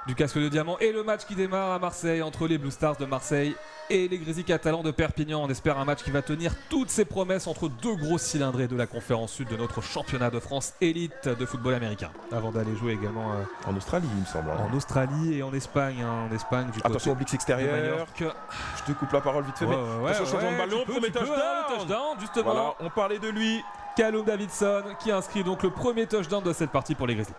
du casque de diamant. Et le match qui démarre à Marseille entre les Blue Stars de Marseille et les Grizzlies catalans de Perpignan. On espère un match qui va tenir toutes ses promesses entre deux gros cylindrés de la conférence sud de notre championnat de France élite de football américain. Avant d'aller jouer également en Australie, il me semble. En Australie et en Espagne. En Espagne du attention au blitz extérieur. Je te coupe la parole vite fait. Attention, changement de ballon, premier touchdown. Justement. Voilà, on parlait de lui. Callum Davidson qui inscrit donc le premier touchdown de cette partie pour les Grizzlies.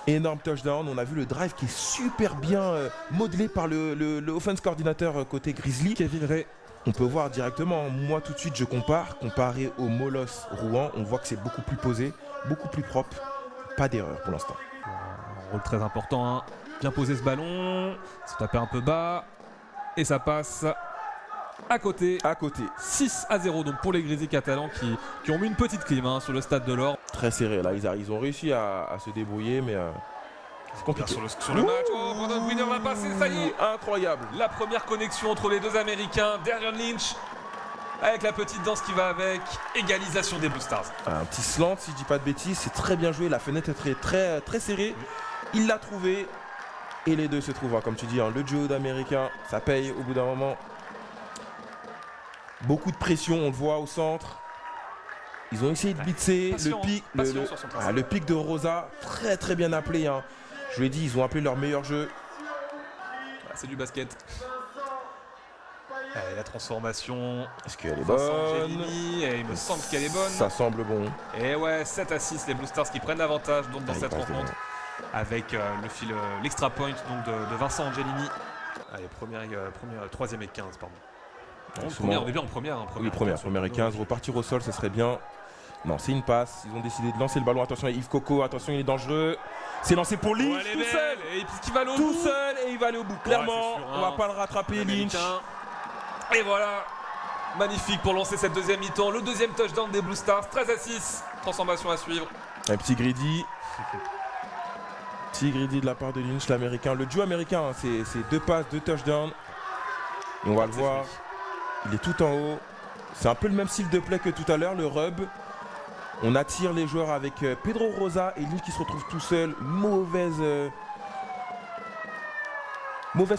Énorme touchdown, on a vu le drive qui est super bien modelé par le offense coordinateur côté Grizzly. Kevin Ray. On peut voir directement, moi tout de suite je compare, comparé au Molos Rouen, on voit que c'est beaucoup plus posé, beaucoup plus propre, pas d'erreur pour l'instant. Un rôle très important, hein. Bien poser ce ballon, se taper un peu bas, et ça passe à côté. 6-0 donc pour les Grizzlies catalans qui ont mis une petite clim sur le stade de l'Or. Très serré là, ils ont réussi à se débrouiller mais c'est compliqué. Sur le match, Brandon Wiener va passer, ça y est. Incroyable. La première connexion entre les deux Américains, Darian Lynch avec la petite danse qui va avec, égalisation des Blue Stars. Un petit slant si je dis pas de bêtises, c'est très bien joué, la fenêtre est très, très serrée. Il l'a trouvé et les deux se trouvent, comme tu dis, le duo d'Américains, ça paye au bout d'un moment. Beaucoup de pression, on le voit au centre. Ils ont essayé de blitzer le pic de Rosa, très très bien appelé. Hein. Je vous l'ai dit, ils ont appelé leur meilleur jeu. C'est du basket. Allez, la transformation. Est-ce qu'elle est bonne? Et il me semble qu'elle est bonne. Ça semble bon. Et ouais, 7-6, les Blue Stars qui prennent l'avantage donc dans cette rencontre. Avec l'extra point donc de Vincent Angelini. Allez, troisième et 15, pardon. On est bien en première. Oui, première et 15. Repartir au sol, ça serait bien. Non, c'est une passe. Ils ont décidé de lancer le ballon. Attention à Yves Coco. Attention, il est dangereux. C'est lancé pour Lynch tout seul. Et puisqu'il va aller au bout. Tout seul et il va aller au bout. Clairement, on va pas le rattraper, Lynch. Et voilà. Magnifique pour lancer cette deuxième mi-temps. Le deuxième touchdown des Blue Stars. 13-6. Transformation à suivre. Un petit greedy. Petit greedy de la part de Lynch, l'américain. Le duo américain, c'est 2 passes, 2 touchdowns. Et on va le voir. Il est tout en haut. C'est un peu le même style de play que tout à l'heure, le rub. On attire les joueurs avec Pedro Rosa et Lynch qui se retrouve tout seul. Mauvaise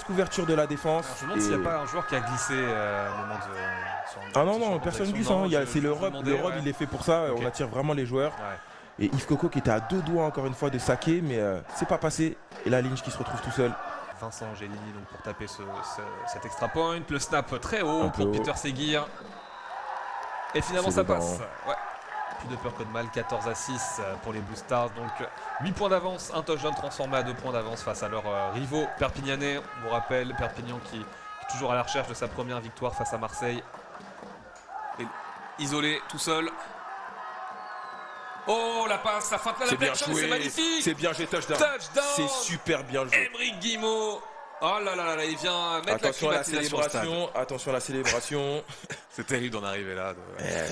couverture de la défense. Alors, je me demande s'il n'y a pas un joueur qui a glissé au moment de... Ah non, personne glisse. C'est le rub. Le rub, il est fait pour ça. Okay. On attire vraiment les joueurs. Ouais. Et Yves Coco qui était à 2 doigts encore une fois de saquer, mais c'est pas passé. Et là, Lynch qui se retrouve tout seul. Vincent Angelini donc pour taper cet extra point. Le snap très haut pour Peter Seguir. Et finalement ça passe. Ouais. Plus de peur que de mal, 14-6 pour les Blue Stars. Donc 8 points d'avance, un touchdown transformé à 2 points d'avance face à leurs rivaux perpignanais. On vous rappelle, Perpignan qui est toujours à la recherche de sa première victoire face à Marseille. Et isolé, tout seul. Oh la passe, la feinte, la perche, c'est magnifique. C'est bien joué, touchdown. C'est super bien joué. Émeric Guillemot. Oh là là, il vient mettre la célébration. Attention à la célébration. C'est terrible d'en arriver là.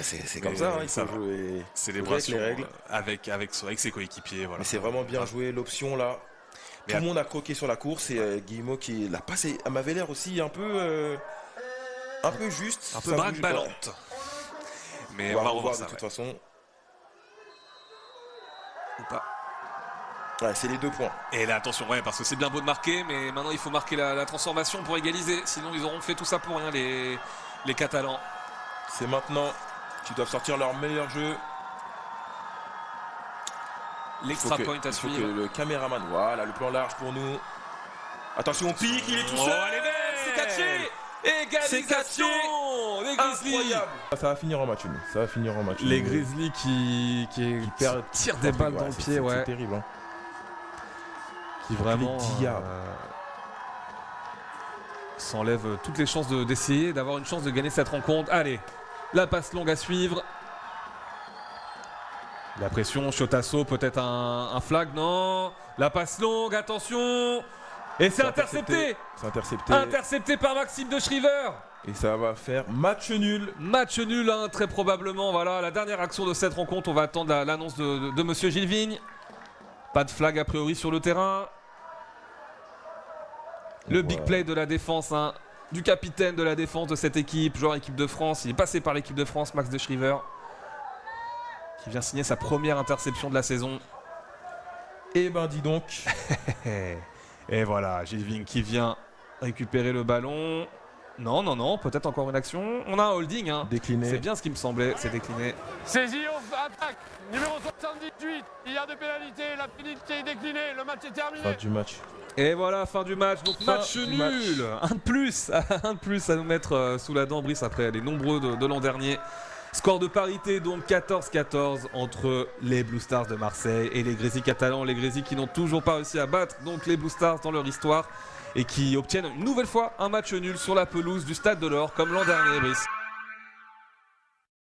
C'est comme ça, il faut jouer. Célébration avec ses coéquipiers. Voilà. Mais c'est vraiment bien joué, l'option là. Tout le monde a croqué sur la course et Guillemot qui la passe m'avait l'air aussi un peu juste. Un peu brinque-ballante. Mais on va revoir ça de toute façon. Ou pas. Ouais, c'est les 2 points. Et là, attention, parce que c'est bien beau de marquer, mais maintenant il faut marquer la transformation pour égaliser. Sinon, ils auront fait tout ça pour rien, les Catalans. C'est maintenant qu'ils doivent sortir leur meilleur jeu. L'extra point à suivre. Il faut que le caméraman, voilà, le plan large pour nous. Attention, on pique, il est tout seul. Elle est belle, c'est catché. Égalisation des Grizzlies. Incroyable. Ça va finir en match nul. Les Grizzlies qui tirent des balles dans le pied, c'est terrible. Hein. Qui vraiment s'enlève toutes les chances d'essayer d'avoir une chance de gagner cette rencontre. Allez, la passe longue à suivre. La pression, Chotasso, peut-être un flag, non. La passe longue, attention. Et c'est intercepté. Intercepté par Maxime de Shriver. Et ça va faire match nul. Match nul, hein, très probablement. Voilà, la dernière action de cette rencontre. On va attendre l'annonce de Monsieur Gilles Vigne. Pas de flag a priori sur le terrain. Le big play de la défense, hein, du capitaine de la défense de cette équipe, joueur équipe de France. Il est passé par l'équipe de France, Max de Shriver, qui vient signer sa première interception de la saison. Eh ben dis donc. Et voilà, Gilving qui vient récupérer le ballon. Non, non, non, peut-être encore une action. On a un holding, hein. Décliné. C'est bien ce qui me semblait, c'est décliné. Saisie, attaque, numéro 78, il y a de pénalité, la pénalité est déclinée, le match est terminé. Fin du match. Et voilà, fin du match, donc match du nul. match. Un de plus, un de plus à nous mettre sous la dent, Brice, après les nombreux de l'an dernier. Score de parité donc 14-14 entre les Blue Stars de Marseille et les Grésy catalans. Les Grésy qui n'ont toujours pas réussi à battre donc les Blue Stars dans leur histoire et qui obtiennent une nouvelle fois un match nul sur la pelouse du Stade de l'Or comme l'an dernier, Brice.